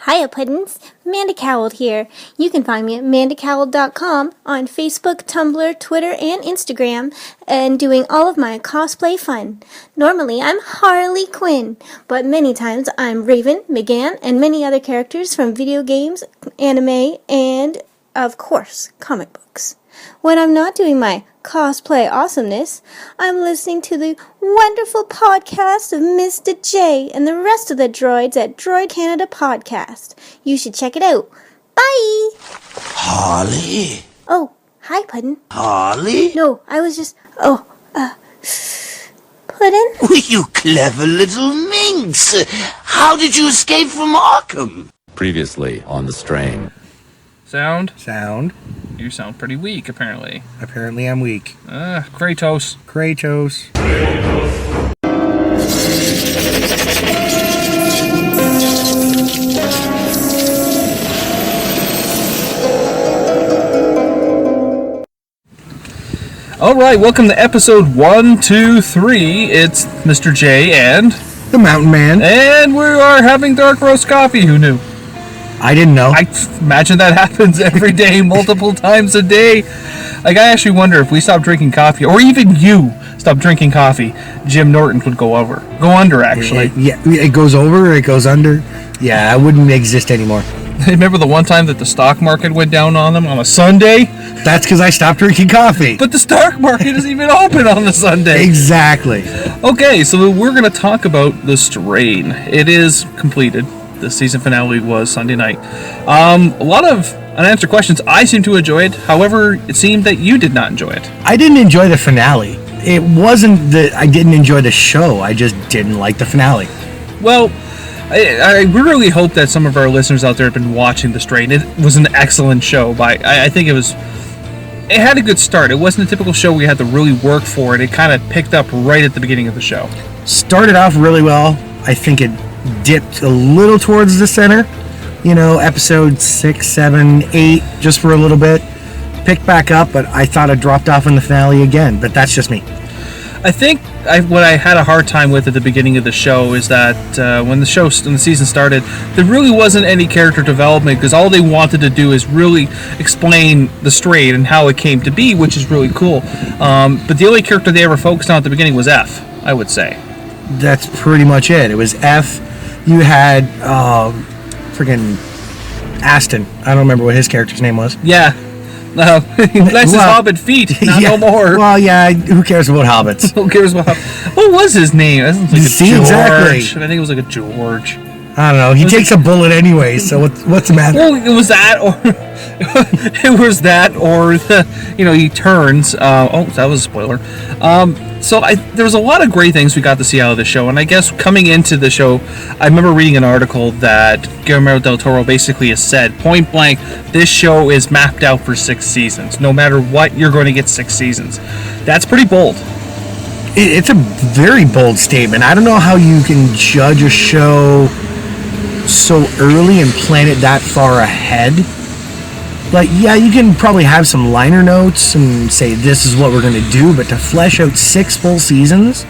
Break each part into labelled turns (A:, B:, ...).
A: Hiya Puddins, Amanda Cowell here. You can find me at amandacowell.com on Facebook, Tumblr, Twitter, and Instagram, and doing all of my cosplay fun. Normally I'm Harley Quinn, but many times I'm Raven, McGann, and many other characters from video games, anime, and, of course, comic books. When I'm not doing my cosplay awesomeness, I'm listening to the wonderful podcast of Mr. J and the rest of the droids at Droid Canada Podcast. You should check it out. Bye!
B: Harley?
A: Oh, hi, Puddin'.
B: Harley?
A: No, I was just... Puddin'?
B: Oh, you clever little minx! How did you escape from Arkham?
C: Previously on the strain.
D: Sound?
E: You sound pretty weak, apparently.
D: Apparently I'm weak.
E: Kratos. Alright, welcome to episode 123. It's Mr. J and...
D: The Mountain Man.
E: And we are having DarkHorse coffee. Who knew?
D: I didn't know.
E: I imagine that happens every day, multiple times a day. Like, I actually wonder if we stop drinking coffee, or even you stop drinking coffee, Jim Norton would go under, actually.
D: It goes over, it goes under. Yeah, it wouldn't exist anymore.
E: Remember the one time that the stock market went down on them on a Sunday?
D: That's because I stopped drinking coffee.
E: But the stock market isn't even open on the Sunday.
D: Exactly.
E: Okay, so we're going to talk about The Strain. It is completed. The season finale was Sunday night. A lot of unanswered questions. I seem to enjoy it. However, it seemed that you did not enjoy it.
D: I didn't enjoy the finale. It wasn't that I didn't enjoy the show. I just didn't like the finale.
E: Well, I really hope that some of our listeners out there have been watching The Strain. It was an excellent show. I think it had a good start. It wasn't a typical show where you had to really work for it. It kind of picked up right at the beginning of the show. Started
D: off really well. I think it dipped a little towards the center, episode 6, 7, 8, just for a little bit. Picked back up, but I thought it dropped off in the finale again, but that's just me.
E: I think what I had a hard time with at the beginning of the show is that when the season started, there really wasn't any character development, because all they wanted to do is really explain the Strain and how it came to be, which is really cool. But the only character they ever focused on at the beginning was F, I would say.
D: That's pretty much it. It was F. You had friggin' Aston. I don't remember what his character's name was.
E: Yeah. That's his hobbit feet, no more.
D: Well, yeah, who cares about hobbits?
E: Who cares about what was his name? I think it was like a George.
D: Exactly.
E: I think it was like a George.
D: I don't know. He takes a bullet anyway, so what's the matter?
E: Well, it was that, or he turns. That was a spoiler. So there was a lot of great things we got to see out of the show, and I guess coming into the show, I remember reading an article that Guillermo del Toro basically has said, point blank, this show is mapped out for 6 seasons. No matter what, you're going to get 6 seasons. That's pretty bold.
D: It's a very bold statement. I don't know how you can judge a show so early and plan it that far ahead. Like, yeah, you can probably have some liner notes and say this is what we're going to do, but to flesh out 6 full seasons,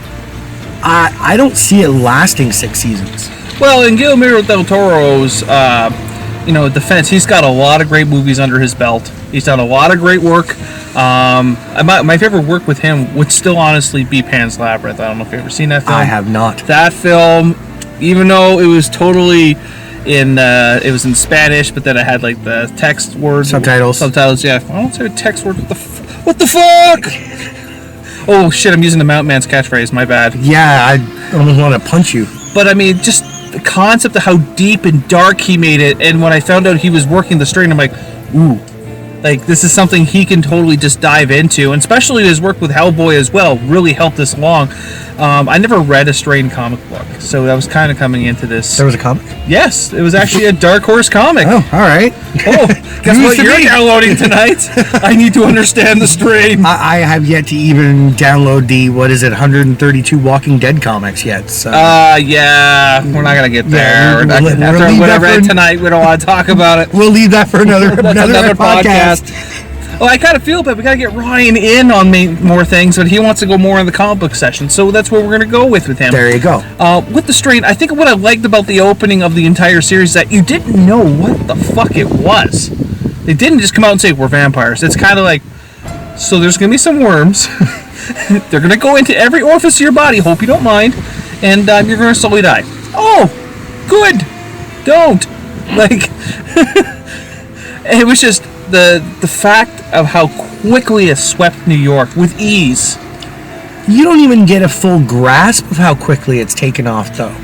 D: I don't see it lasting 6 seasons.
E: Well, in Guillermo del Toro's defense, he's got a lot of great movies under his belt. He's done a lot of great work. My favorite work with him would still honestly be Pan's Labyrinth. I don't know if you've ever seen that film.
D: I have not.
E: That film, even though it was totally it was in Spanish, but then I had like the text words,
D: subtitles.
E: Yeah, I don't say text words. What the fuck? Oh shit! I'm using the Mountain Man's catchphrase. My bad.
D: Yeah, I almost want to punch you.
E: But I mean, just the concept of how deep and dark he made it, and when I found out he was working the Strain, I'm like, ooh. Like, this is something he can totally just dive into, and especially his work with Hellboy as well really helped this along. I never read a Strain comic book, so I was kind of coming into this.
D: There was a comic?
E: Yes, it was actually a DarkHorse comic.
D: Oh, all right.
E: Oh, guess what you're downloading tonight? I need to understand the Strain.
D: I have yet to even download the, 132 Walking Dead comics yet. So.
E: Yeah, we're not going to get there. After what I read tonight, we don't want to talk about it.
D: We'll leave that for another podcast.
E: Well, I kind of feel bad. We got to get Ryan in on more things, but he wants to go more in the comic book session. So that's what we're going to go with him.
D: There you go.
E: With The Strain, I think what I liked about the opening of the entire series is that you didn't know what the fuck it was. They didn't just come out and say, we're vampires. It's kind of like, so there's going to be some worms. They're going to go into every orifice of your body, hope you don't mind, and you're going to slowly die. Oh, good. Don't. Like, it was just the fact of how quickly it swept New York with ease.
D: You don't even get a full grasp of how quickly it's taken off, though.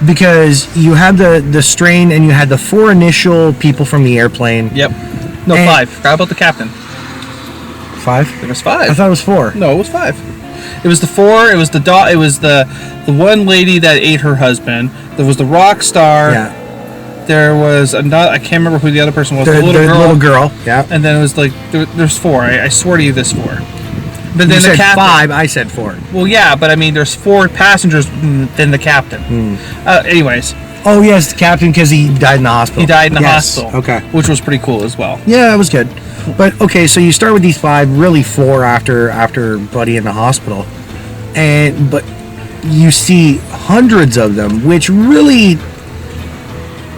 D: Because you had the Strain and you had the 4 initial people from the airplane.
E: Yep. No, 5. Forgot about the captain.
D: 5?
E: There was 5.
D: I thought it was 4.
E: No, it was 5. It was the 4. It was the It was the one lady that ate her husband. There was the rock star.
D: Yeah.
E: There was another. I can't remember who the other person was.
D: The little girl. Yeah.
E: And then it was like there's 4. I swear to you, there's 4. But then
D: You said
E: the captain.
D: 5. I said 4.
E: Well, yeah, but I mean, there's 4 passengers than the captain. Anyways.
D: Oh yes, the captain, because he died in the hospital.
E: He died in the hospital.
D: Okay.
E: Which was pretty cool as well.
D: Yeah, it was good. But okay, so you start with these 5, really 4 after Buddy in the hospital, but you see hundreds of them, which really,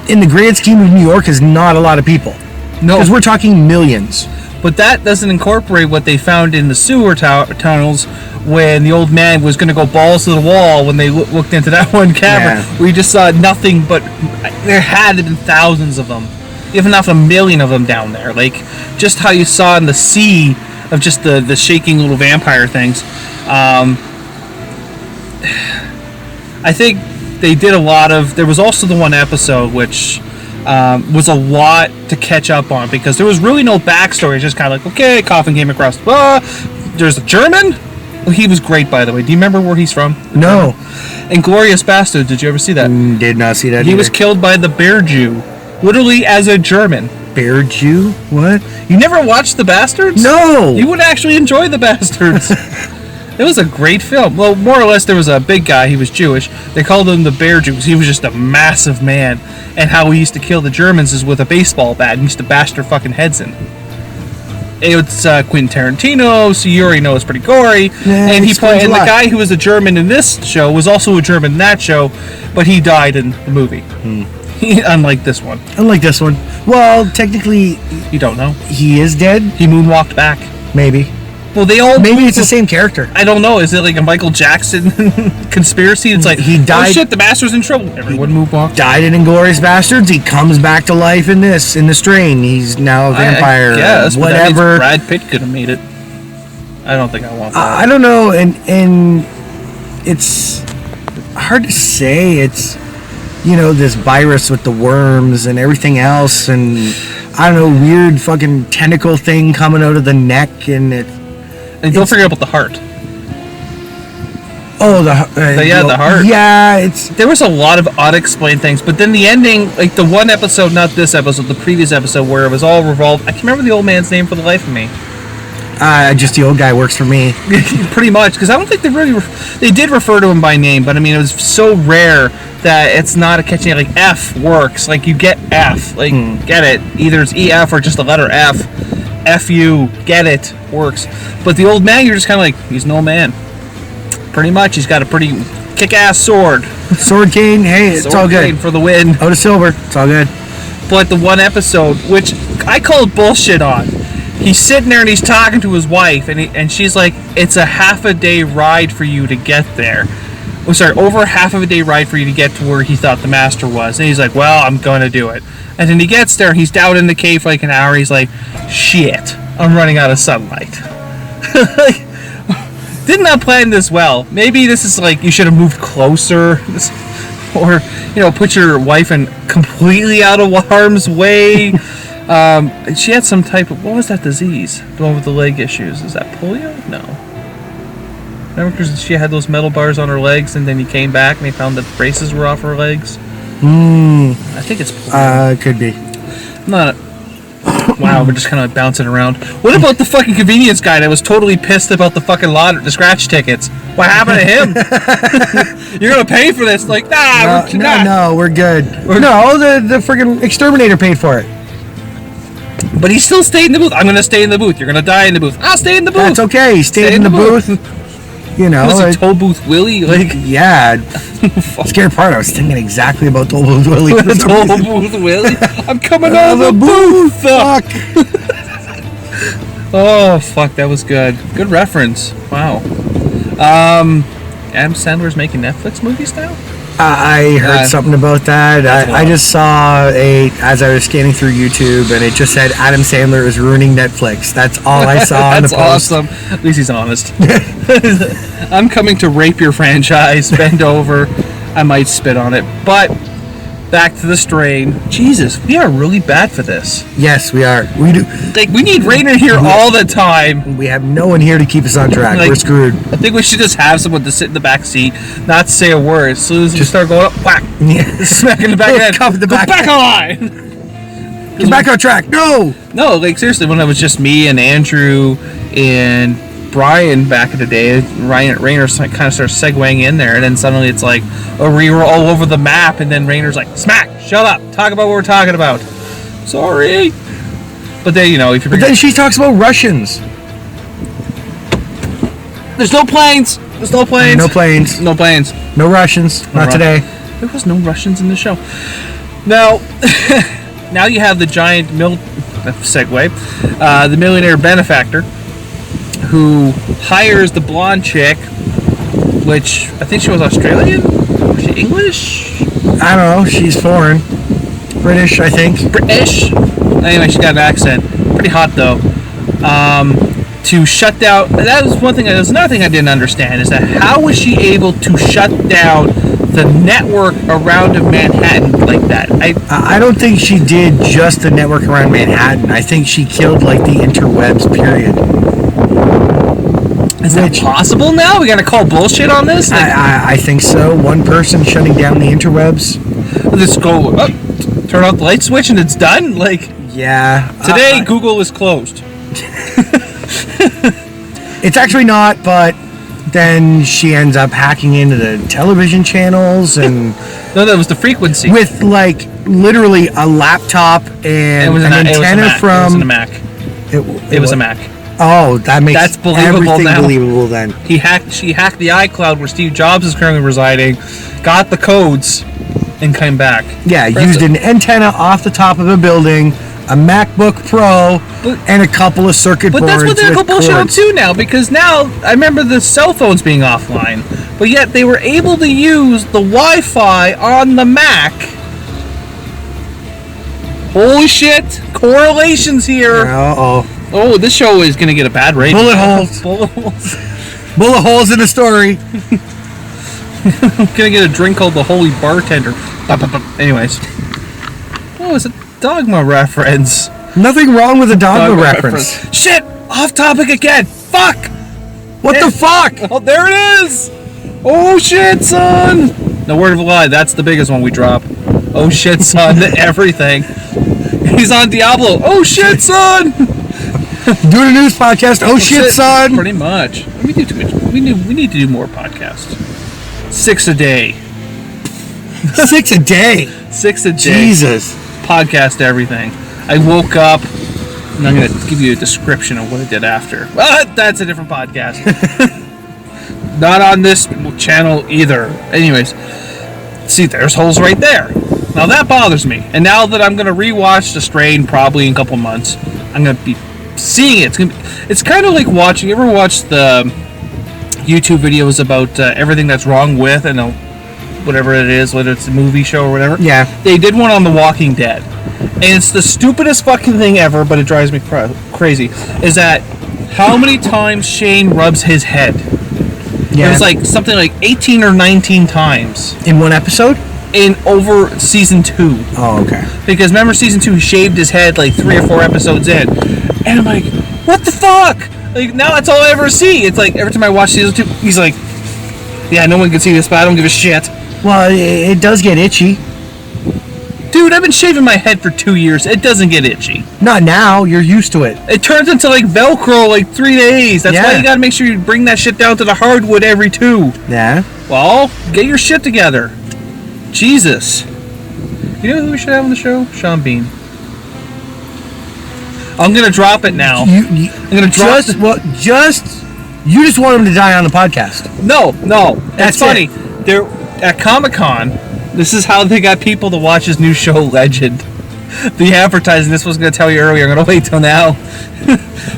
D: in the grand scheme of New York, is not a lot of people.
E: No,
D: because we're talking millions.
E: But that doesn't incorporate what they found in the sewer tunnels when the old man was going to go balls to the wall when they looked into that one cavern.
D: Yeah.
E: We just saw nothing but there had to have been thousands of them, if not a million of them down there. Like just how you saw in the sea of just the shaking little vampire things. I think they did a lot of. There was also the one episode which was a lot to catch up on because there was really no backstory. It's just kind of like, okay, Coffin came across. There's a German. Well, he was great, by the way. Do you remember where he's from?
D: No.
E: Inglorious Bastards. Did you ever see that?
D: Did not see that.
E: He was killed by the Bear Jew, literally as a German.
D: Bear Jew? What?
E: You never watched The Bastards?
D: No.
E: You would actually enjoy The Bastards. It was a great film. Well, more or less, there was a big guy. He was Jewish. They called him the Bear Jew because he was just a massive man. And how he used to kill the Germans is with a baseball bat. And he used to bash their fucking heads in. It's Quentin Tarantino, so you already know it's pretty gory.
D: Yeah,
E: and the
D: guy
E: guy who was a German in this show was also a German in that show, but he died in the movie. Unlike this one.
D: Unlike this one. Well, technically,
E: You don't know.
D: he is dead.
E: He moonwalked back.
D: Maybe.
E: Well, they all
D: Maybe it's the same character.
E: I don't know. Is it like a Michael Jackson conspiracy? It's like
D: He died-
E: Oh shit! The master's in trouble. Everyone moonwalked.
D: Died in Inglorious Bastards. He comes back to life in The Strain. He's now a vampire.
E: I guess, but that means
D: whatever.
E: Brad Pitt could have made it. I don't think I want that.
D: I don't know, and it's hard to say. It's this virus with the worms and everything else, and I don't know, weird fucking tentacle thing coming out of the neck, and it.
E: And don't forget about the heart.
D: Oh, the
E: heart.
D: Yeah,
E: There was a lot of unexplained things, but then the ending, like the one episode, not this episode, the previous episode, where it was all revolved. I can't remember the old man's name for the life of me.
D: just the old guy works for me.
E: Pretty much, because I don't think they did refer to him by name, but I mean it was so rare that it's not a catchy like F works. Like you get F, like get it. Either it's EF or just the letter F. F-U, get it, works. But the old man, you're just kind of like, he's an old man. Pretty much, he's got a pretty kick-ass sword.
D: Sword cane, hey, it's
E: Sword
D: all good.
E: cane for the win.
D: Out of silver, it's all good.
E: But the one episode, which I called bullshit on, he's sitting there and he's talking to his wife, and she's like, it's a half a day ride for you to get there. Oh, sorry, over half of a day ride for you to get to where he thought the master was. And he's like, well, I'm going to do it. And then he gets there, he's down in the cave for like an hour, he's like, shit, I'm running out of sunlight. Did not plan this well. Maybe this is like, you should have moved closer. Or, put your wife in completely out of harm's way. She had some type of, what was that disease? The one with the leg issues. Is that polio? No. Remember, because she had those metal bars on her legs, and then he came back and they found that the braces were off her legs. I think it's polio.
D: Could be.
E: Not. Wow, we're just kind of bouncing around. What about the fucking convenience guy that was totally pissed about the fucking the scratch tickets? What happened to him? You're gonna pay for this? Like,
D: No, we're good. No, the friggin' exterminator paid for it.
E: But he still stayed in the booth. I'm going to stay in the booth. You're going to die in the booth. I'll stay in the booth.
D: That's okay. He stayed in the booth. You know.
E: Was it Toll Booth Willie? Like,
D: yeah. Scary part, I was thinking exactly about Toll Booth Willie.
E: Toll Booth Willie? I'm coming out of the booth.
D: Fuck.
E: Oh, fuck. That was good. Good reference. Wow. Adam Sandler's making Netflix movies now?
D: I heard something about that. I just saw as I was scanning through YouTube, and it just said Adam Sandler is ruining Netflix. That's all I saw on the post.
E: That's awesome. At least he's honest. I'm coming to rape your franchise. Bend over. I might spit on it. But back to the strain. Jesus, we are really bad for this.
D: Yes, we are. We do.
E: Like, we need Rainer here all the time.
D: We have no one here to keep us on track.
E: Like,
D: we're screwed.
E: I think we should just have someone to sit in the back seat, not say a word. As soon as you start going up, whack, smack in the back of the head.
D: Cuff the back.
E: Go back online.
D: Get back on track. No.
E: No, like seriously, when it was just me and Andrew and Brian back in the day, Rainer kind of starts segueing in there, and then suddenly it's like, oh, we were all over the map, and then Rainer's like, smack, shut up, talk about what we're talking about. Sorry. But then, you know, if you.
D: But then she talks about Russians.
E: There's no planes. There's no planes.
D: No planes.
E: No planes.
D: No Russians. Not today.
E: There was no Russians in the show. Now, now you have the giant the millionaire benefactor, who hires the blonde chick, which I think she was Australian. Was she English?
D: I don't know. She's foreign. British, I think.
E: British. Anyway, she got an accent. Pretty hot though. To shut down. That was one thing. That was another thing I didn't understand, is that how was she able to shut down the network around of Manhattan like that?
D: I don't think she did just the network around Manhattan. I think she killed like the interwebs. Period.
E: Is that possible now? We gotta call bullshit on this? Like,
D: I think so. One person shutting down the interwebs.
E: Let's go. Turn off the light switch and it's done. Like,
D: yeah.
E: Today, Google is closed.
D: It's actually not, but then she ends up hacking into the television channels and
E: no, that was the frequency
D: with like literally a laptop and an antenna from.
E: It was a Mac. It was a Mac.
D: Oh, that's
E: believable
D: everything
E: now.
D: Believable then.
E: She hacked the iCloud where Steve Jobs is currently residing, got the codes, and came back.
D: Yeah, used an antenna off the top of a building, a MacBook Pro, and a couple of circuit boards.
E: But that's what they're
D: with
E: bullshit on
D: cords.
E: too now, because now I remember the cell phones being offline, but yet they were able to use the Wi-Fi on the Mac. Holy shit! Correlations here.
D: Uh-oh.
E: Oh, this show is gonna get a bad rating.
D: Bullet holes.
E: Bullet holes.
D: Bullet holes in the story.
E: I'm gonna get a drink called the Holy Bartender. Anyways. Oh, it's a Dogma reference.
D: Nothing wrong with a Dogma reference.
E: Shit! Off topic again! Fuck!
D: What the fuck?
E: Oh, there it is! Oh shit, son! No word of a lie, that's the biggest one we drop. Oh shit, son, everything. He's on Diablo. Oh shit, son!
D: Doing a news podcast. Oh shit, son!
E: Pretty much. We do too much. We need to do more podcasts. 6 a day.
D: 6 a day.
E: 6 a day.
D: Jesus.
E: Podcast everything. I woke up, and I'm going to give you a description of what I did after. Well, that's a different podcast. Not on this channel either. Anyways, see, there's holes right there. Now that bothers me. And now that I'm going to rewatch The Strain probably in a couple months, I'm going to be seeing it. It's kind of like watching. You ever watch the YouTube videos about everything that's wrong with and whatever it is, whether it's a movie show or whatever?
D: Yeah.
E: They did one on The Walking Dead. And it's the stupidest fucking thing ever, but it drives me crazy. Is that how many times Shane rubs his head? Yeah. It was like something like 18 or 19 times.
D: In one episode?
E: In over season 2.
D: Oh, okay.
E: Because remember season 2, he shaved his head like 3 or 4 episodes in. And I'm like, what the fuck? Like, now that's all I ever see. It's like, every time I watch season 2, he's like, yeah, no one can see this, but I don't give a shit.
D: Well, it does get itchy.
E: Dude, I've been shaving my head for 2 years. It doesn't get itchy.
D: Not now. You're used to it.
E: It turns into like Velcro like 3 days. That's why you gotta make sure you bring that shit down to the hardwood every 2.
D: Yeah.
E: Well, get your shit together. Jesus. You know who we should have on the show? Sean Bean. I'm gonna drop it now. I'm gonna drop
D: you just want him to die on the podcast.
E: No. That's
D: That's
E: funny. They're at Comic-Con. This is how they got people to watch his new show, Legend. The advertising. This was going to tell you earlier. I'm going to wait till now.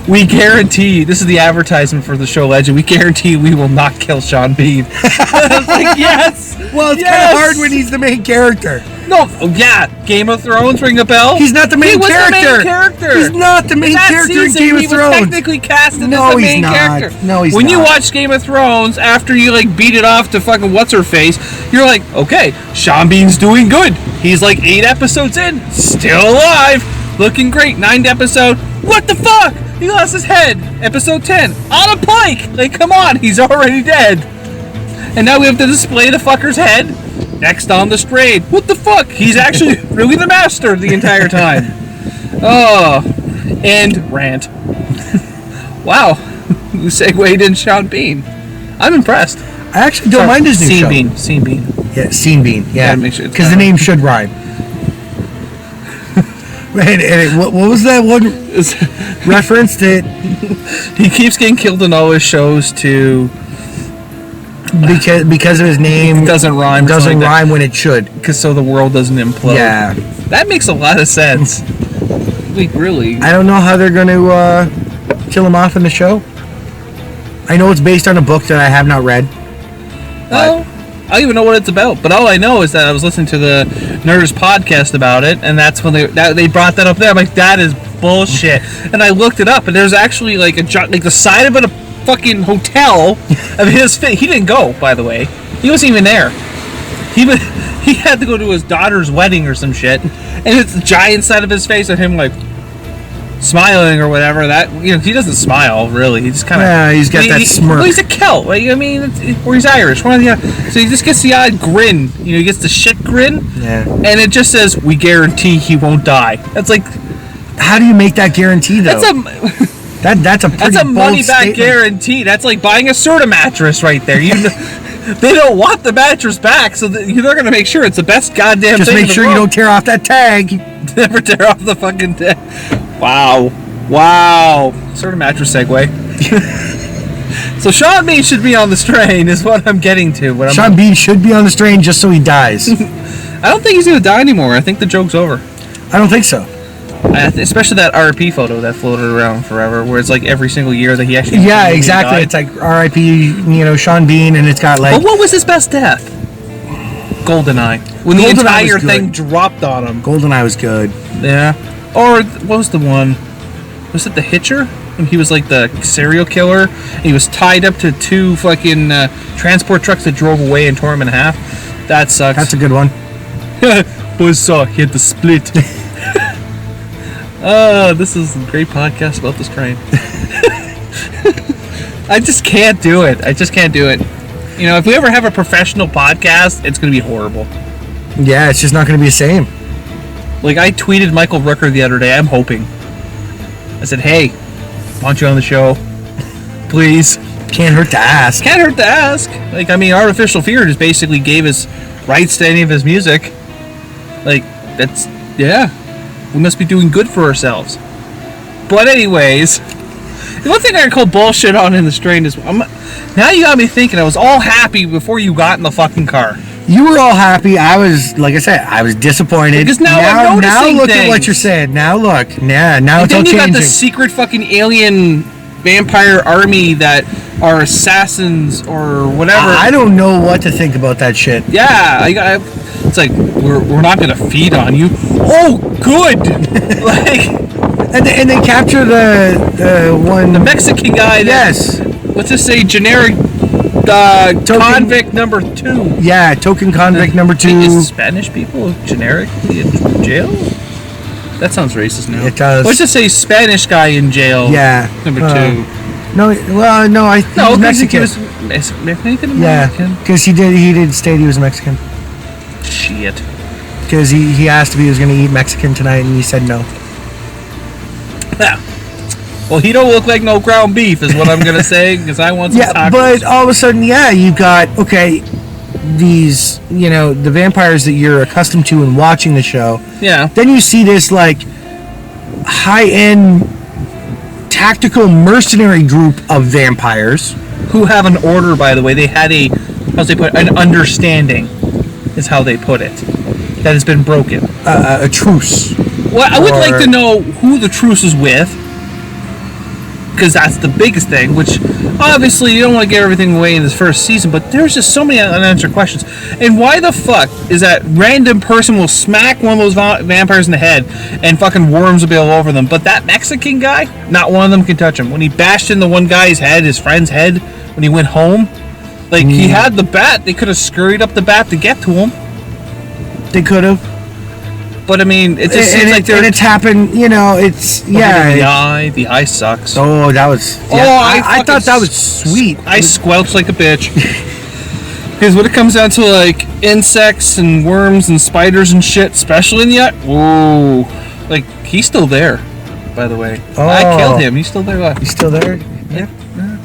E: We guarantee. This is the advertisement for the show, Legend. We guarantee we will not kill Sean Bean. I was like, yes.
D: Well, it's kind of hard when he's the main character.
E: No, yeah, Game of Thrones, ring a bell?
D: He's not the main character.
E: The main character.
D: He's not the main character in Game of Thrones.
E: He was technically casted as the main character.
D: No, he's not.
E: When you watch Game of Thrones, after you like beat it off to fucking what's-her-face, you're like, okay, Sean Bean's doing good. He's like 8 episodes in, still alive, looking great. 9th episode, what the fuck? He lost his head. Episode 10, on a pike. Like, come on, he's already dead. And now we have to display the fucker's head. Next on the strain. What the fuck? He's actually really the master the entire time. Oh. And rant. Wow. You segued in Sean Bean. I'm impressed.
D: I actually don't mind his new show.
E: Scene Bean.
D: Yeah, Scene Bean. Yeah.
E: Make sure
D: because the name should rhyme. What was that one reference that
E: he keeps getting killed in all his shows to...
D: Because of his name
E: doesn't rhyme.
D: Doesn't rhyme when it should.
E: Because so the world doesn't implode.
D: Yeah.
E: That makes a lot of sense. Like, really.
D: I don't know how they're going to kill him off in the show. I know it's based on a book that I have not read.
E: Oh, I don't even know what it's about. But all I know is that I was listening to the Nerds podcast about it, and that's when they brought that up there. I'm like, that is bullshit. And I looked it up, and there's actually like the side of a fucking hotel of his face. He didn't go, by the way. He wasn't even there. He had to go to his daughter's wedding or some shit, and it's the giant side of his face of him like smiling or whatever. That, you know, he doesn't smile really. He just kind of
D: he's got that smirk.
E: Well, he's a Celt. Like, I mean, or he's Irish. One of the other. So he just gets the odd grin. You know, he gets the shit grin.
D: Yeah.
E: And it just says, "We guarantee he won't die." That's like,
D: how do you make that guarantee though? That's a pretty bold
E: money back
D: statement.
E: guarantee. That's like buying a Serta mattress right there. They don't want the mattress back, so they're going to make sure it's the best goddamn
D: Just
E: thing.
D: Just make sure you don't tear off that tag.
E: Never tear off the fucking tag. Wow. Serta mattress segue. So Sean Bean should be on the strain is what I'm getting to.
D: Sean Bean should be on the strain just so he dies.
E: I don't think he's going to die anymore. I think the joke's over.
D: I don't think so.
E: Especially that RIP photo that floated around forever, where it's like every single year that he actually...
D: Yeah, exactly. It's like RIP, Sean Bean, and it's got like...
E: But what was his best death? GoldenEye. When the entire thing dropped on him.
D: GoldenEye was good.
E: Yeah. Or, what was the one? Was it The Hitcher? When he was like the serial killer, and he was tied up to 2 fucking transport trucks that drove away and tore him in half. That sucks.
D: That's a good one.
E: Buzzsaw, he had the split. This is a great podcast about this train. I just can't do it. You know, if we ever have a professional podcast, it's going to be horrible.
D: Yeah, it's just not going to be the same.
E: Like, I tweeted Michael Rooker the other day. I'm hoping. I said, hey, want you on the show? Please.
D: Can't hurt to ask.
E: Like, I mean, Artificial Fear just basically gave us rights to any of his music. Like, that's... Yeah. We must be doing good for ourselves. But anyways, the one thing I can call bullshit on in the strain is... now you got me thinking. I was all happy before you got in the fucking car.
D: You were all happy. I was, like I said, I was disappointed.
E: Because now I'm noticing
D: Now look
E: things.
D: at what you're saying. Now look. Now
E: And
D: it's all
E: then you
D: changing.
E: got the secret fucking alien vampire army that are assassins or whatever.
D: I don't know what to think about that shit.
E: Yeah, it's like, we're not going to feed on you. Oh, good! Like...
D: And they capture the one...
E: The Mexican guy that...
D: Yes.
E: Let's just say generic convict number 2.
D: Yeah, token convict number 2.
E: Is Spanish people generically in jail? That sounds racist now.
D: It does.
E: Let's just say Spanish guy in jail.
D: Yeah.
E: Number 2.
D: No, well, no, I think he's Mexican.
E: He was Mexican.
D: Yeah, because he did state he was Mexican.
E: Shit.
D: Because he asked if he was going to eat Mexican tonight, and he said no.
E: Yeah. Well, he don't look like no ground beef, is what I'm going to say, because I want some tacos.
D: Yeah, but all of a sudden, you've got, these, the vampires that you're accustomed to and watching the show.
E: Yeah.
D: Then you see this, like, high-end tactical mercenary group of vampires.
E: Who have an order, by the way. They had an understanding, is how they put it, that has been broken.
D: A truce.
E: Well, I would like to know who the truce is with, because that's the biggest thing, which obviously you don't want to give everything away in this first season, but there's just so many unanswered questions. And why the fuck is that random person will smack one of those vampires in the head and fucking worms will be all over them, but that Mexican guy, not one of them can touch him. When he bashed in the one guy's head, his friend's head, when he went home, like, he had the bat, they could have scurried up the bat to get to him.
D: They could have.
E: But I mean, it just seems like
D: it's happened. It's
E: The eye sucks.
D: Oh, that was. Yeah, I thought that was sweet.
E: I squelched like a bitch. Because when it comes down to like insects and worms and spiders and shit, especially in the eye, whoa, like he's still there. By the way, I killed him. He's still there. What?
D: He's still there.
E: Yeah.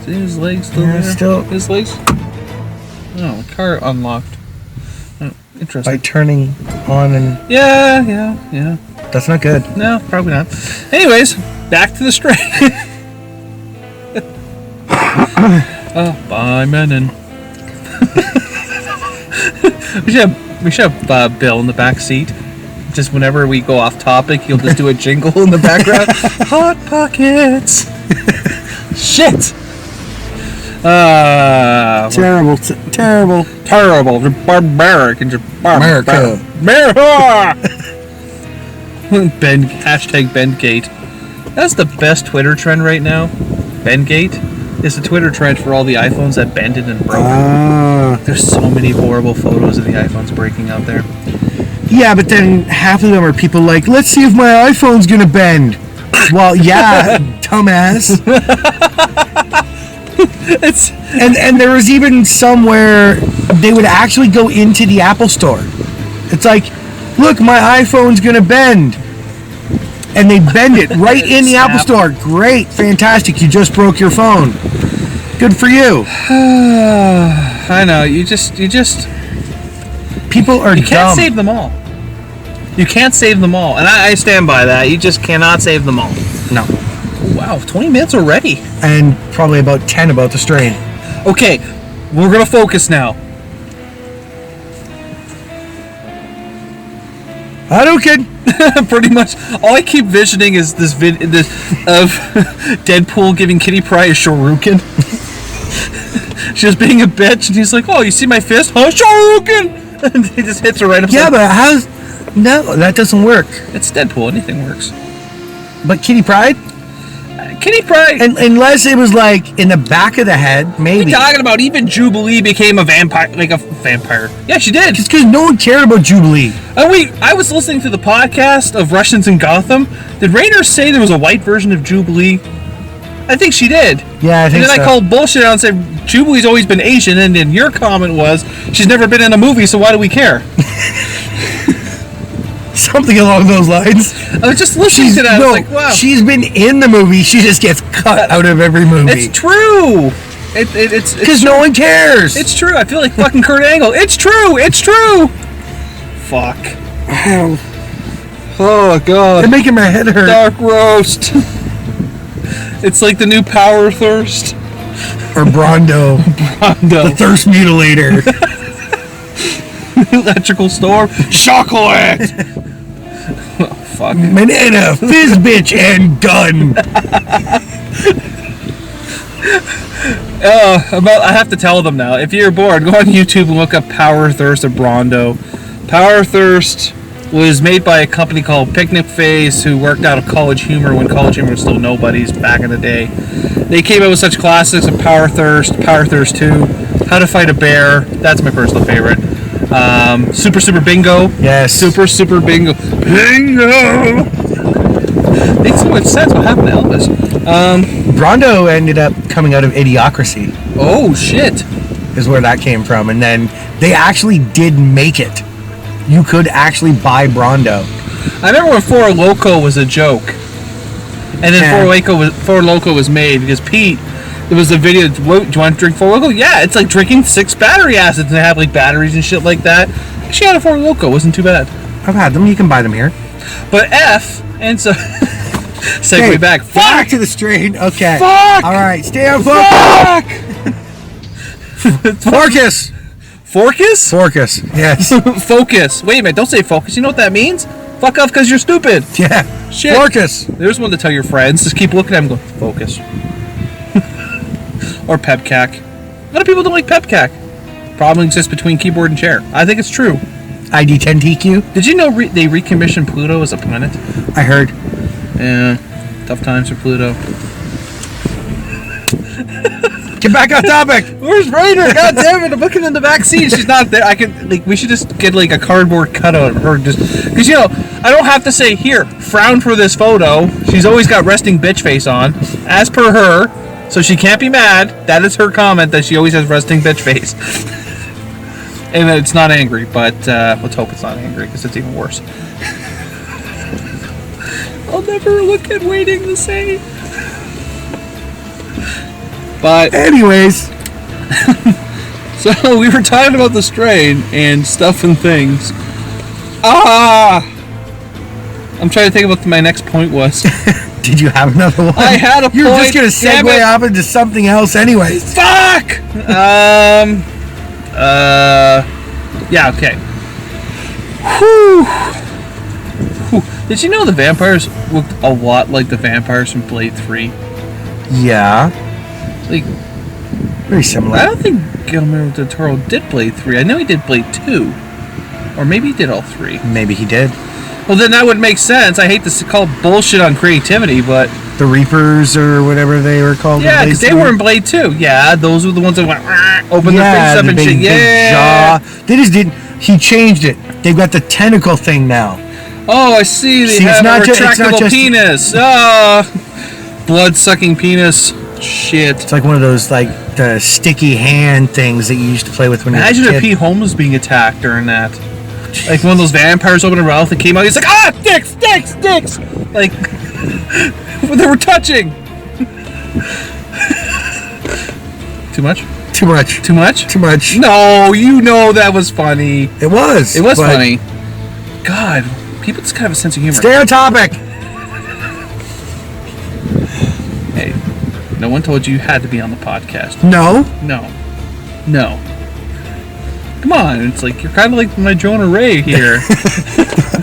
E: See his legs still there.
D: Still
E: his legs. Oh, the car unlocked. Interesting.
D: By turning on and...
E: Yeah.
D: That's not good.
E: No, probably not. Anyways, back to the string. Bye, Menon. we should have Bill in the back seat. Just whenever we go off topic, he'll just do a jingle in the background. Hot Pockets. Shit.
D: Terrible.
E: Barbaric and
D: America.
E: Hashtag Bendgate. That's the best Twitter trend right now. Bendgate is the Twitter trend for all the iPhones that bended and broke. There's so many horrible photos of the iPhones breaking out there.
D: Yeah, but then half of them are people like, let's see if my iPhone's gonna bend. Well, yeah, dumbass. And there was even somewhere they would actually go into the Apple store. It's like, look, my iPhone's gonna bend, and they bend it right in the Apple store. Great, fantastic! You just broke your phone. Good for you.
E: I know. You just
D: people are dumb.
E: You can't save them all. You can't save them all, and I stand by that. You just cannot save them all.
D: No.
E: Wow, 20 minutes already.
D: And probably about 10 about the strain.
E: Okay, we're going to focus now.
D: I don't kid.
E: Pretty much. All I keep visioning is this of Deadpool giving Kitty Pryde a Shoryuken. She's being a bitch, and he's like, oh, you see my fist? Huh? Shoryuken! And he just hits her right upside.
D: Yeah, but how's... No, that doesn't work.
E: It's Deadpool. Anything works.
D: But Kitty Pryde?
E: Kitty Pryde.
D: Unless it was like in the back of the head, maybe.
E: What are you talking about? Even Jubilee became a vampire, like a vampire. Yeah, she did.
D: It's because no one cared about Jubilee.
E: Oh wait, I was listening to the podcast of Russians in Gotham. Did Rainer say there was a white version of Jubilee? I think she did.
D: Yeah, I think so.
E: And then I called bullshit out and said Jubilee's always been Asian, and then your comment was she's never been in a movie, so why do we care?
D: Something along those lines.
E: I was just listening to that. I was like, wow.
D: She's been in the movie. She just gets cut out of every movie.
E: It's true. It's
D: because no one cares.
E: It's true. I feel like fucking Kurt Angle. It's true. It's true. Fuck. Oh god.
D: They're making my head hurt.
E: Dark roast. It's like the new Power Thirst.
D: Or Brondo. The Thirst Mutilator.
E: Electrical storm. Chocolate. Oh, fuck.
D: Banana, fizz bitch, and gun.
E: I have to tell them now. If you're bored, go on YouTube and look up Power Thirst or Brondo. Power Thirst was made by a company called Picnic Phase, who worked out of College Humor when College Humor was still nobodies back in the day. They came out with such classics as Power Thirst 2, How to Fight a Bear. That's my personal favorite. Super Bingo.
D: Yes.
E: Super Bingo. Bingo! Makes so much sense. What happened to Elvis?
D: Brondo ended up coming out of Idiocracy.
E: Oh, shit.
D: Is where that came from. And then they actually did make it. You could actually buy Brondo.
E: I remember when Four Loko was a joke. And then Four Loko was made because Pete... There was a video, do you want to drink Four Loko? Yeah, it's like drinking 6 battery acids, and they have like batteries and shit like that. She had a Four Loko, wasn't too bad.
D: I've had them, you can buy them here.
E: But and so Segue back.
D: Back to the strain. Okay.
E: Fuck!
D: All right. Stay on focus. Focus.
E: Focus?
D: Focus. Yes.
E: Focus. Wait a minute. Don't say focus. You know what that means? Fuck off because you're stupid.
D: Yeah.
E: Shit.
D: Focus.
E: There's one to tell your friends. Just keep looking at them and go, focus. Or pepcac. A lot of people don't like pepcac. Problem exists between keyboard and chair. I think it's true.
D: ID10TQ.
E: Did you know they recommissioned Pluto as a planet?
D: I heard.
E: Yeah. Tough times for Pluto.
D: Get back on topic.
E: Where's Rainer? God damn it! I'm looking in the back seat. She's not there. I could we should just get a cardboard cutout of her, just because I don't have to say here. Frown for this photo. She's always got resting bitch face on, as per her, so she can't be mad. That is her comment that she always has resting bitch face, and it's not angry. But let's hope it's not angry because it's even worse. I'll never look at waiting the same. But
D: anyways,
E: so we were talking about the strain and stuff and things. I'm trying to think what my next point was.
D: Did you have another one?
E: I had a point.
D: You're just gonna segue off into something else, anyways.
E: Fuck. Yeah. Okay. Whew. Did you know the vampires looked a lot like the vampires from Blade 3?
D: Yeah.
E: Like,
D: very similar.
E: I don't think Guillermo del Toro did Blade 3. I know he did Blade 2. Or maybe he did all 3.
D: Maybe he did.
E: Well, then that would make sense. I hate to call bullshit on creativity, but...
D: The Reapers or whatever they were called.
E: Yeah, because they were in Blade 2. Yeah, those were the ones that went... Open their face up and
D: big,
E: shit.
D: Big jaw. They just didn't... He changed it. They've got the tentacle thing now.
E: Oh, I see. They have a retractable penis. Blood-sucking penis. Shit.
D: It's like one of those, the sticky hand things that you used to play with when you were a kid.
E: Imagine if Pete Holmes was being attacked during that. Like one of those vampires opened a mouth and came out. He's like, dicks! Like, they were touching. Too much?
D: Too much.
E: Too much?
D: Too much.
E: No, that was funny.
D: It was.
E: It was funny. God, people just kind of have a sense of humor.
D: Stay on topic.
E: Hey, no one told you had to be on the podcast.
D: No.
E: Come on, it's like you're kind of like my Jonah Ray here.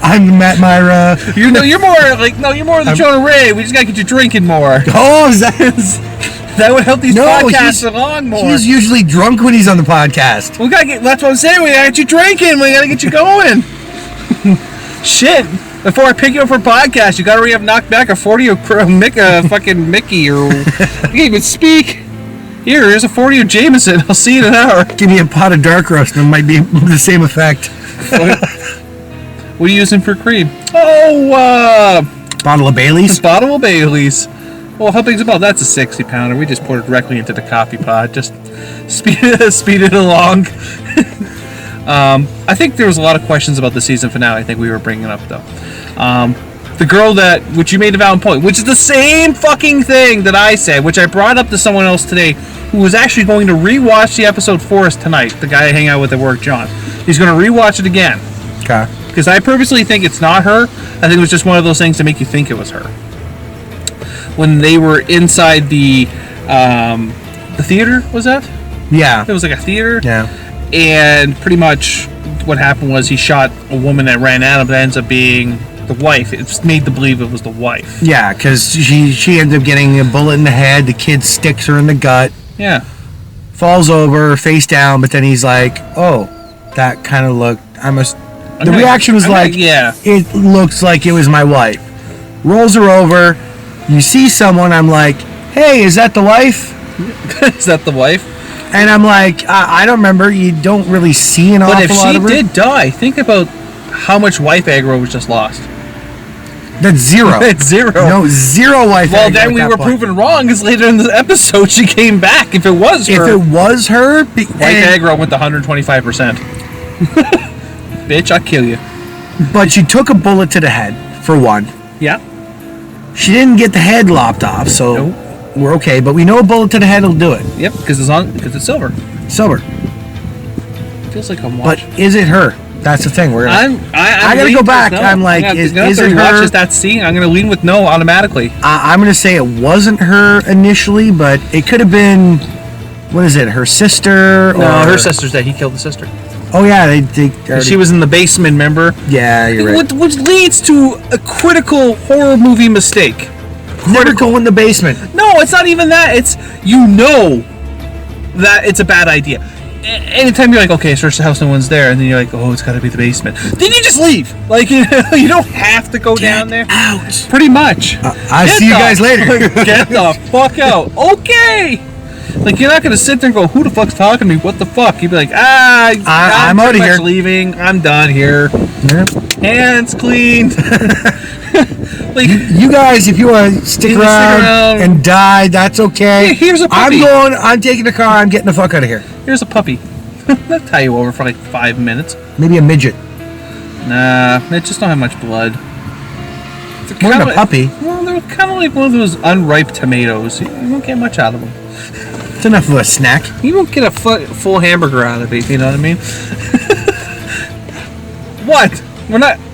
D: I'm Matt Myra.
E: You're more the Jonah Ray. We just gotta get you drinking more.
D: Oh,
E: that would help these podcasts along more.
D: He's usually drunk when he's on the podcast.
E: We gotta get. That's what I'm saying. We gotta get you drinking. We gotta get you going. Shit. Before I pick you up for a podcast, you gotta already have knocked back a 40 of fucking Mickey or you can't even speak. Here's a 40 of Jameson. I'll see you in an hour.
D: Give me a pot of DarkHorse and it might be the same effect.
E: What are you using for cream? Oh,
D: bottle of Bailey's?
E: Bottle of Bailey's. Well, how big's about? That's a 60 pounder. We just poured it directly into the coffee pod. Just speed it along. I think there was a lot of questions about the season finale. I think we were bringing up though. The girl which you made a valid point, which is the same fucking thing that I said, which I brought up to someone else today, who was actually going to rewatch the episode for us tonight. The guy I hang out with at work, John. He's going to rewatch it again.
D: Okay.
E: Because I purposely think it's not her. I think it was just one of those things to make you think it was her. When they were inside the theater, was that?
D: Yeah.
E: It was like a theater.
D: Yeah.
E: And pretty much what happened was he shot a woman that ran at him that ends up being the wife. It's made to believe it was the wife.
D: Yeah, because she ends up getting a bullet in the head. The kid sticks her in the gut.
E: Yeah.
D: Falls over, face down, but then he's like, oh, that kind of looked... The reaction was
E: yeah.
D: It looks like it was my wife. Rolls her over. You see someone, I'm like, hey, is that the wife?
E: Is that the wife?
D: And I'm like, I don't remember. You don't really see an awful lot of her.
E: But if she did die, think about how much wife aggro was just lost.
D: That's zero.
E: It's zero.
D: No, zero wife aggro.
E: Well, then we were proven wrong because later in the episode she came back. If it was her.
D: Wife
E: aggro went to 125%. Bitch, I'll kill you.
D: But she took a bullet to the head, for one.
E: Yeah.
D: She didn't get the head lopped off, so we're okay. But we know a bullet to the head will do it.
E: Yep, because it's silver.
D: Silver.
E: Feels like I'm watching.
D: But is it her? That's the thing. I gotta
E: leaning
D: go
E: towards
D: back.
E: no.
D: I'm like, is it her?
E: Watches that scene. I'm gonna lean with no automatically.
D: I'm gonna say it wasn't her initially, but it could have been. What is it? Her sister?
E: No, her sister's dead. He killed the sister.
D: Oh yeah, they
E: she was in the basement. Remember?
D: Yeah, you're right.
E: Which leads to a critical horror movie mistake.
D: Never go in the basement.
E: No, it's not even that. It's that it's a bad idea. Anytime you're like, okay, search the house, no one's there, and then you're like, oh, it's got to be the basement. Then you just leave. Like, you don't have to go down there.
D: Out.
E: Pretty much.
D: I'll see you guys later.
E: Get the fuck out. Okay. Like, you're not going to sit there and go, who the fuck's talking to me? What the fuck? You'd be like, I'm out of here. Leaving. I'm done here. Yep. Hands clean. Like,
D: you guys, if you want to stick around and die, that's okay.
E: Hey, here's a puppy.
D: I'm taking the car. I'm getting the fuck out of here.
E: Here's a puppy. That'll tie you over for like 5 minutes.
D: Maybe a midget.
E: Nah, it just don't have much blood.
D: More than a puppy.
E: Well, they're kind of like one of those unripe tomatoes. You won't get much out of them.
D: It's enough of a snack.
E: You won't get a full hamburger out of it, you know what I mean? What?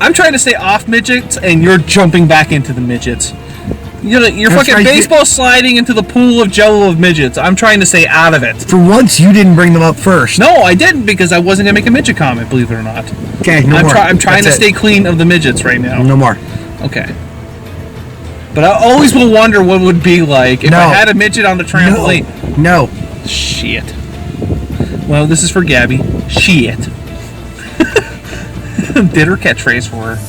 E: I'm trying to stay off midgets, and you're jumping back into the midgets. You're fucking baseball sliding into the pool of jello of midgets. I'm trying to stay out of it.
D: For once, you didn't bring them up first.
E: No, I didn't, because I wasn't going to make a midget comment, believe it or not.
D: Okay, no more.
E: I'm trying to stay clean of the midgets right now.
D: No more.
E: Okay. But I always will wonder what it would be like if I had a midget on the trampoline.
D: No.
E: Shit. Well, this is for Gabby. Shit. Did her catchphrase for her.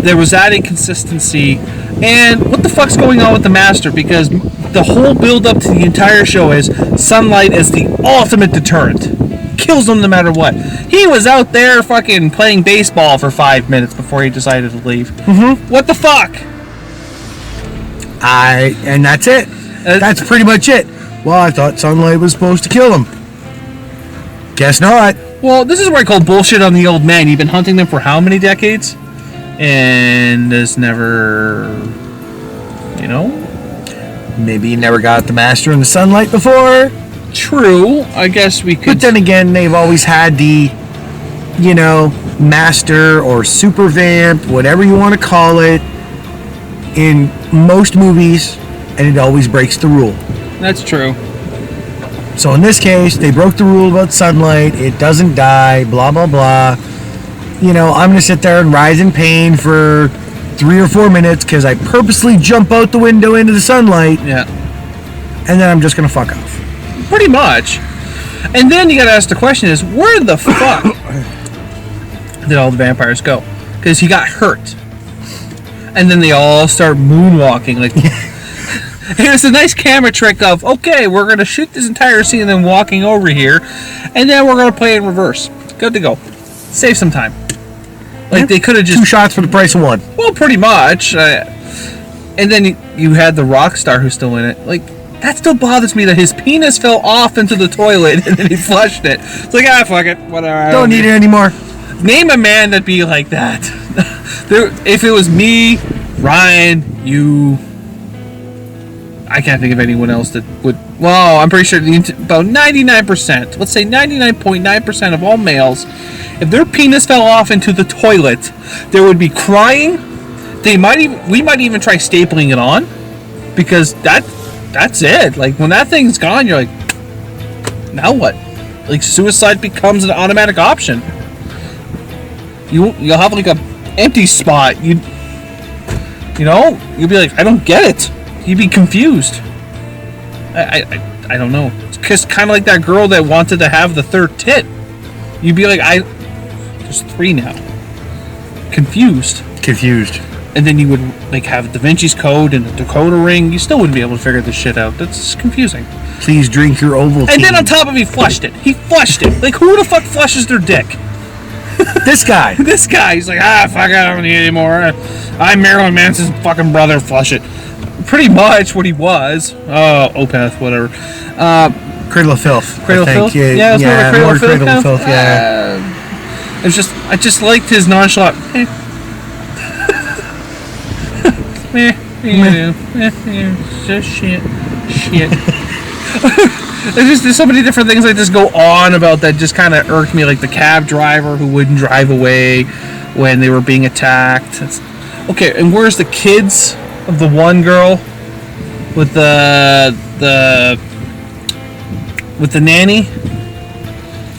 E: There was that inconsistency. And what the fuck's going on with the Master? Because the whole build up to the entire show is sunlight as the ultimate deterrent. Kills them no matter what. He was out there fucking playing baseball for 5 minutes before he decided to leave. Mm-hmm. What the fuck?
D: And that's it. That's pretty much it. Well, I thought sunlight was supposed to kill him. Guess not.
E: Well, this is where I call bullshit on the old man. You've been hunting them for how many decades? And there's never...
D: Maybe you never got the Master in the sunlight before?
E: True. I guess we could...
D: But then again, they've always had the, Master or Super Vamp, whatever you want to call it, in most movies, and it always breaks the rule.
E: That's true.
D: So in this case, they broke the rule about sunlight. It doesn't die, blah, blah, blah. I'm going to sit there and writhe in pain for 3 or 4 minutes because I purposely jump out the window into the sunlight.
E: Yeah.
D: And then I'm just going to fuck off.
E: Pretty much. And then you got to ask the question is, where the fuck did all the vampires go? Because he got hurt. And then they all start moonwalking. Like, here's a nice camera trick of, okay, we're going to shoot this entire scene and then walking over here. And then we're going to play in reverse. Good to go. Save some time. Like, they could have just...
D: 2 shots for the price of 1.
E: Well, pretty much. And then you had the rock star who's still in it. Like, that still bothers me that his penis fell off into the toilet and then he flushed it. It's like, fuck it. Whatever.
D: Don't need it anymore.
E: Name a man that'd be like that. If it was me, Ryan, you... I can't think of anyone else that would... Well, I'm pretty sure about 99%, let's say 99.9% of all males, if their penis fell off into the toilet, there would be crying. We might even try stapling it on, because that's it. Like, when that thing's gone, you're like, now what? Like, suicide becomes an automatic option. You'll have like a empty spot. You'll be like, I don't get it. You'd be confused. I don't know. It's just kind of like that girl that wanted to have the 3rd tit. You'd be like, there's 3 now. Confused. And then you would like have Da Vinci's Code and a Dakota ring. You still wouldn't be able to figure this shit out. That's confusing.
D: Please drink your Ovaltine.
E: And then on top of it, he flushed it. Like, who the fuck flushes their dick?
D: This guy.
E: He's like, fuck, I don't need it anymore. I'm Marilyn Manson's fucking brother, flush it. Pretty much what he was. Oh, Opeth, whatever.
D: Cradle of Filth.
E: Cradle of Filth? Yeah, it was more of a Cradle of Filth.
D: Yeah.
E: I just liked his nonchalant. Shit. There's so many different things I just go on about that just kind of irked me, like the cab driver who wouldn't drive away when they were being attacked. Okay, and where's the kids of the one girl with the nanny?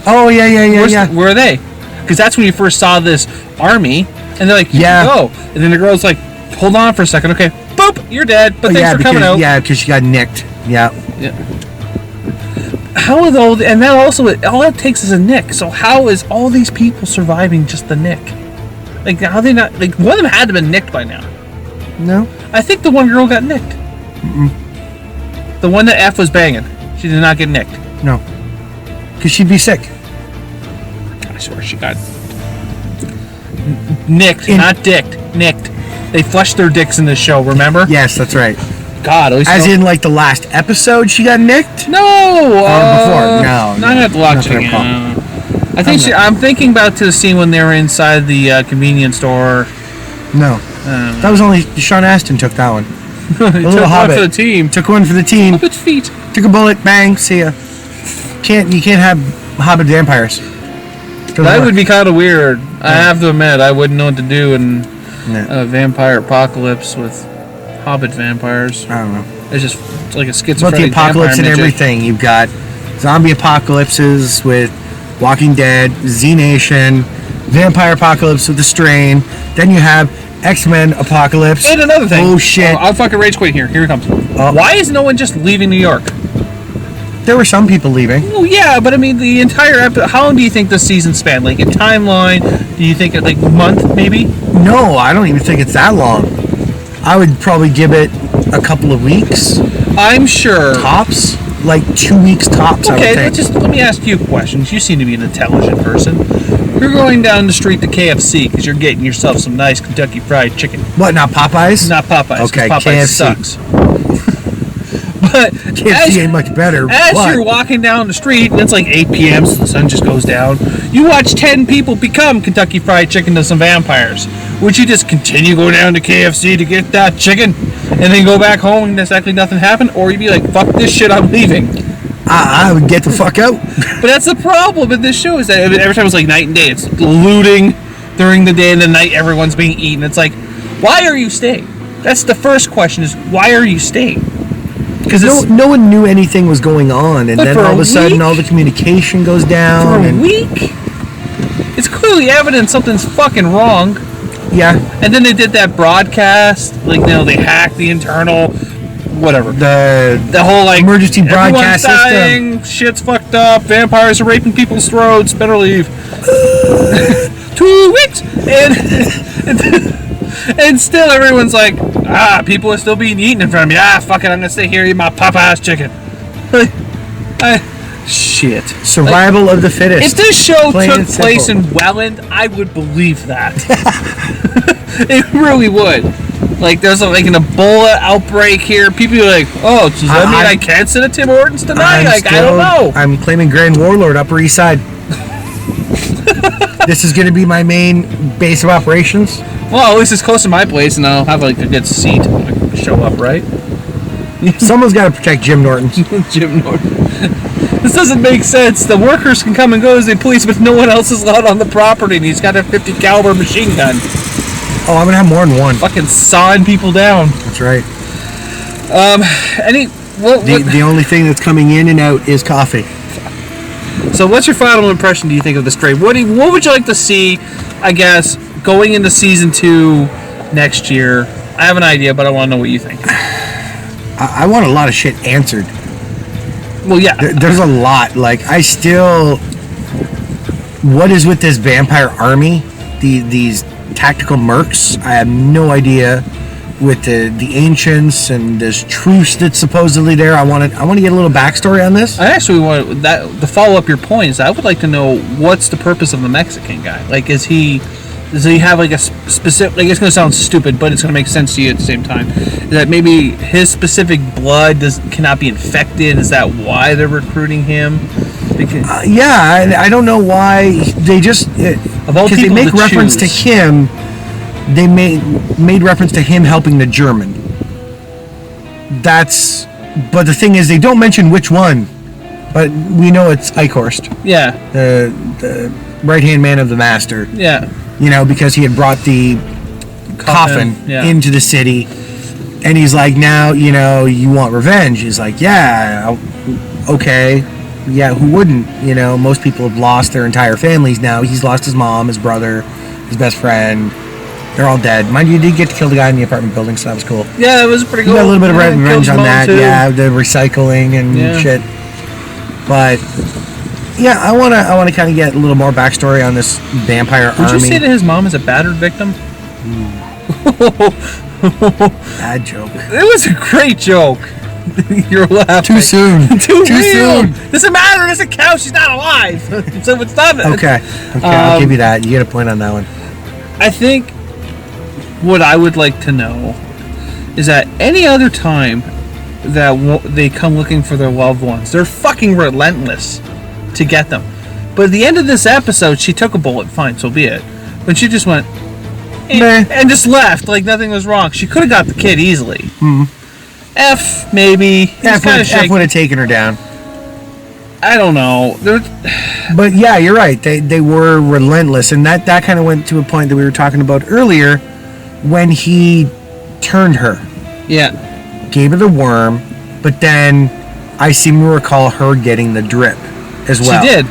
D: Oh yeah.
E: Where are they? Because that's when you first saw this army, and they're like, go. And then the girl's like, hold on for a second, okay, boop, you're dead, but thanks for coming out.
D: Yeah, because she got nicked. Yeah.
E: How is all, and that also, all it takes is a nick. So how is all these people surviving just the nick? Like, how they not, like, one of them had to have been nicked by now.
D: No.
E: I think the one girl got nicked.
D: Mm-mm.
E: The one that F was banging, she did not get nicked.
D: No. Because she'd be sick.
E: I swear she got nicked, not dicked, nicked. They flushed their dicks in this show, remember?
D: Yes, that's right.
E: God, at least
D: as in like the last episode she got nicked?
E: No,
D: before. No,
E: I have to watch it again. I think I'm thinking about to the scene when they were inside the convenience store.
D: No, that was only Sean Astin took that one.
E: He took one for the team.
D: Took one for the team.
E: Hobbit feet.
D: Took a bullet. Bang. See ya. You can't have Hobbit vampires.
E: That would be kind of weird. Yeah. I have to admit, I wouldn't know what to do in a vampire apocalypse with Hobbit vampires.
D: I don't know.
E: It's like a schizophrenic
D: about the apocalypse and
E: midget.
D: everything. You've got zombie apocalypses with Walking Dead, Z Nation, vampire apocalypse with the Strain. Then you have X-Men apocalypse.
E: And another thing.
D: Oh shit!
E: I'll fucking rage quit here. Here it comes. Why is no one just leaving New York?
D: There were some people leaving.
E: Well, yeah, but I mean, the entire episode. How long do you think the season spanned? Like in timeline? Do you think like a month, maybe?
D: No, I don't even think it's that long. I would probably give it a couple of weeks.
E: I'm sure.
D: Tops? Like 2 weeks tops,
E: Okay,
D: I would think.
E: let me ask you questions. You seem to be an intelligent person. You're going down the street to KFC because you're getting yourself some nice Kentucky Fried Chicken.
D: What, not Popeyes?
E: Not Popeyes.
D: Okay,
E: Popeyes
D: KFC.
E: sucks. But
D: KFC ain't much better.
E: As you're walking down the street, and it's like 8 p.m., so the sun just goes down, you watch 10 people become Kentucky Fried Chicken to some vampires. Would you just continue going down to KFC to get that chicken, and then go back home and exactly nothing happened? Or you'd be like, fuck this shit, I'm leaving.
D: I would get the fuck out.
E: But that's the problem with this show, is that every time it's like night and day. It's looting during the day, and the night everyone's being eaten. It's like, why are you staying? That's the first question, is why are you staying?
D: Because no one knew anything was going on, and then all of a sudden all the communication goes down.
E: For a week? It's clearly evident something's fucking wrong.
D: Yeah.
E: And then they did that broadcast, like, they hacked the internal, whatever. The whole, like,
D: emergency broadcast
E: dying,
D: system.
E: Shit's fucked up, vampires are raping people's throats, better leave. 2 weeks! And still everyone's like, people are still being eaten in front of me. Fuck it, I'm gonna stay here and eat my Popeye's chicken. Shit.
D: Survival of the fittest.
E: If this show
D: Plain
E: took place in Welland, I would believe that. It really would. Like, there's an Ebola outbreak here. People are like, oh, does that mean I can't sit at Tim Hortons tonight? I don't know.
D: I'm claiming Grand Warlord, Upper East Side. This is going to be my main base of operations.
E: Well, at least it's close to my place, and I'll have, like, a good seat when I show up, right?
D: Someone's got to protect Jim Norton.
E: Jim Norton. This doesn't make sense. The workers can come and go as they please, but no one else is allowed on the property, and he's got a 50 caliber machine gun.
D: Oh, I'm gonna have more than one.
E: Fucking sawing people down.
D: That's right.
E: The
D: only thing that's coming in and out is coffee.
E: So, what's your final impression? Do you think of the Stray? What would you like to see? I guess going into season 2 next year. I have an idea, but I want to know what you think.
D: I want a lot of shit answered.
E: Well, yeah.
D: There's a lot. Like, what is with this vampire army? These tactical mercs? I have no idea. With the ancients and this truce that's supposedly there, I want to get a little backstory on this.
E: I actually want that to follow up your points. I would like to know what's the purpose of the Mexican guy. Like, does he have like a specific? Like, it's going to sound stupid, but it's going to make sense to you at the same time. That maybe his specific blood cannot be infected. Is that why they're recruiting him?
D: I don't know why they just because they make reference to him. They made reference to him helping the German. But the thing is, they don't mention which one. But we know it's Eichhorst,
E: Yeah.
D: the right-hand man of the master.
E: Yeah.
D: You know, because he had brought the coffin
E: yeah.
D: into the city. And he's like, now, you know, you want revenge. He's like, yeah, okay. Yeah, who wouldn't? You know, most people have lost their entire families now. He's lost his mom, his brother, his best friend. They're all dead. Mind you, did get to kill the guy in the apartment building, so that was cool.
E: Yeah, it was pretty cool.
D: Got a little bit of
E: Yeah,
D: revenge on that.
E: too.
D: Yeah, the recycling and shit. But yeah, I wanna kind of get a little more backstory on this vampire army.
E: Would you say that his mom is a battered victim?
D: Bad joke.
E: It was a great joke. You're laughing.
D: Too soon.
E: Too
D: soon.
E: Doesn't matter. It doesn't count. She's not alive. So it's not.
D: Okay, I'll give you that. You get a point on that one.
E: I think what I would like to know is that any other time that they come looking for their loved ones, they're fucking relentless to get them. But at the end of this episode, she took a bullet. Fine, so be it. But she just went and just left like nothing was wrong. She could have got the kid easily. F maybe.
D: F would have taken her down.
E: I don't know.
D: But yeah, you're right. They were relentless, and that kind of went to a point that we were talking about earlier when he turned her.
E: Yeah.
D: Gave her the worm, but then I seem to recall her getting the drip as well.
E: She did.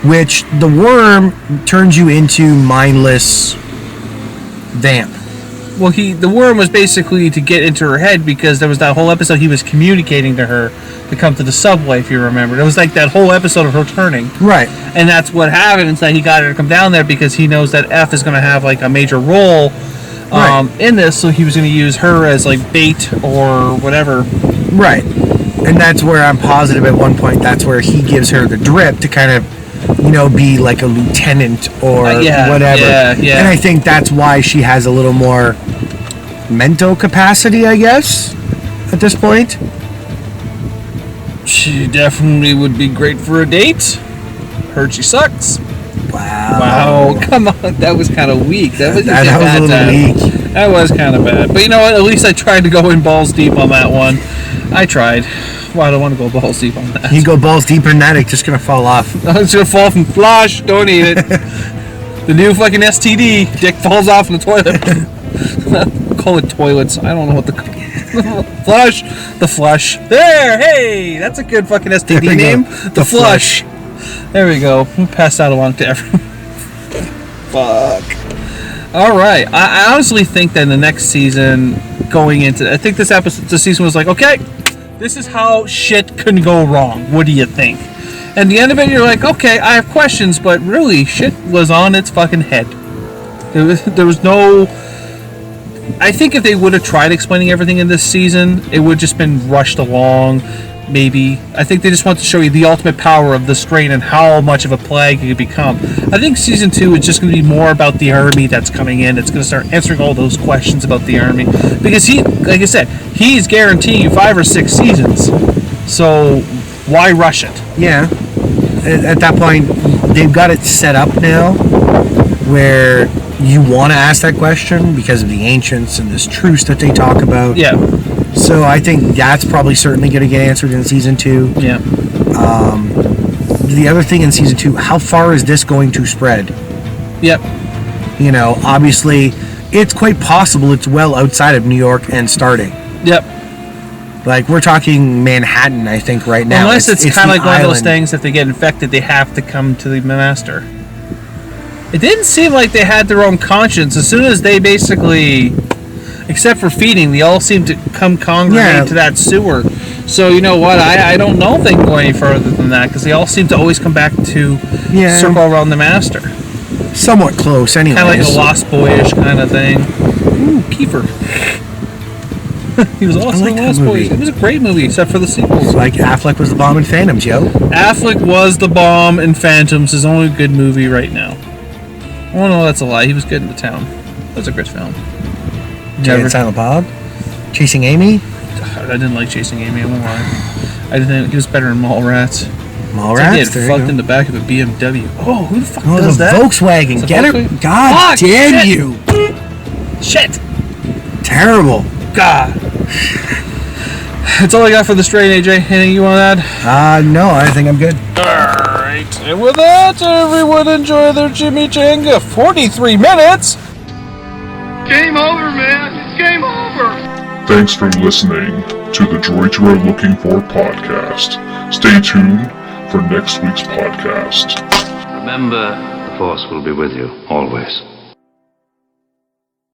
D: Which the worm turns you into mindless vamp.
E: Well, the worm was basically to get into her head because there was that whole episode he was communicating to her to come to the subway, if you remember. It was like that whole episode of her turning.
D: Right.
E: And that's what happened. It's that he got her to come down there because he knows that F is going to have like a major role in this, so he was going to use her as like bait or whatever.
D: Right. And that's where I'm positive at one point that's where he gives her the drip to kind of, you know, be like a lieutenant or whatever.
E: Yeah.
D: And I think that's why she has a little more mental capacity, I guess, at this point.
E: She definitely would be great for a date. Heard she sucks. Wow, come on, that was kind of weak. That was
D: a little weak.
E: That was kind of bad. But you know what? At least I tried to go in balls deep on that one. I tried. Well, I don't want to go balls deep on that.
D: You go balls deeper than that, it's just gonna fall off.
E: It's gonna fall from flush. Don't eat it. The new fucking STD. Dick falls off in the toilet. Call it toilets. I don't know what the flush. The flush. There. Hey, that's a good fucking STD name. The flush. There we go. We'll pass that along to everyone. Fuck. All right. I honestly think that in the next season, going into, I think this season was like, okay, this is how shit can go wrong. What do you think? And the end of it, you're like, okay, I have questions, but really, shit was on its fucking head. There was no. I think if they would have tried explaining everything in this season, it would have just been rushed along. Maybe. I think they just want to show you the ultimate power of the strain and how much of a plague it could become. I think season 2 is just going to be more about the army that's coming in. It's going to start answering all those questions about the army. Because he, like I said, he's guaranteeing you 5 or 6 seasons. So why rush it?
D: Yeah. At that point, they've got it set up now where you want to ask that question because of the ancients and this truce that they talk about.
E: Yeah.
D: So I think that's probably certainly going to get answered in season 2.
E: Yeah.
D: The other thing in season 2, how far is this going to spread?
E: Yep.
D: You know, obviously, it's quite possible it's well outside of New York and starting.
E: Yep.
D: Like, we're talking Manhattan, I think, right now.
E: Unless it's kind of like one
D: island.
E: of those things, if they get infected, they have to come to the master. It didn't seem like they had their own conscience. As soon as they basically, except for feeding, they all seem to come congregate to that sewer. So, you know what? I don't know if they can go any further than that, because they all seem to always come back to circle around the master.
D: Somewhat close, anyways.
E: Kind of like a Lost Boy-ish kind of thing. Ooh, Kiefer. He was awesome in Lost Boys. It was a great movie, except for the sequels.
D: Like Affleck was the bomb in Phantoms, yo.
E: Affleck was the bomb in Phantoms. His only good movie right now. Oh no, that's a lie. He was good in The Town. That was a great film.
D: Jay and Silent Bob? Chasing Amy?
E: I didn't like Chasing Amy, I won't lie. I didn't think he was better in Mallrats.
D: Mallrats?
E: He had fucked in the back of a BMW. Oh, who the fuck
D: does
E: does that?
D: Volkswagen. Get it? God damn you.
E: Shit.
D: Terrible.
E: God. That's all I got for the strain, AJ. Anything you want to add?
D: No, I think I'm good.
E: Alright, and with that, everyone enjoy their chimichanga. 43 minutes!
F: Game over, man! It's game over!
G: Thanks for listening to the Droids You Are Looking For podcast. Stay tuned for next week's podcast.
H: Remember, the Force will be with you, always.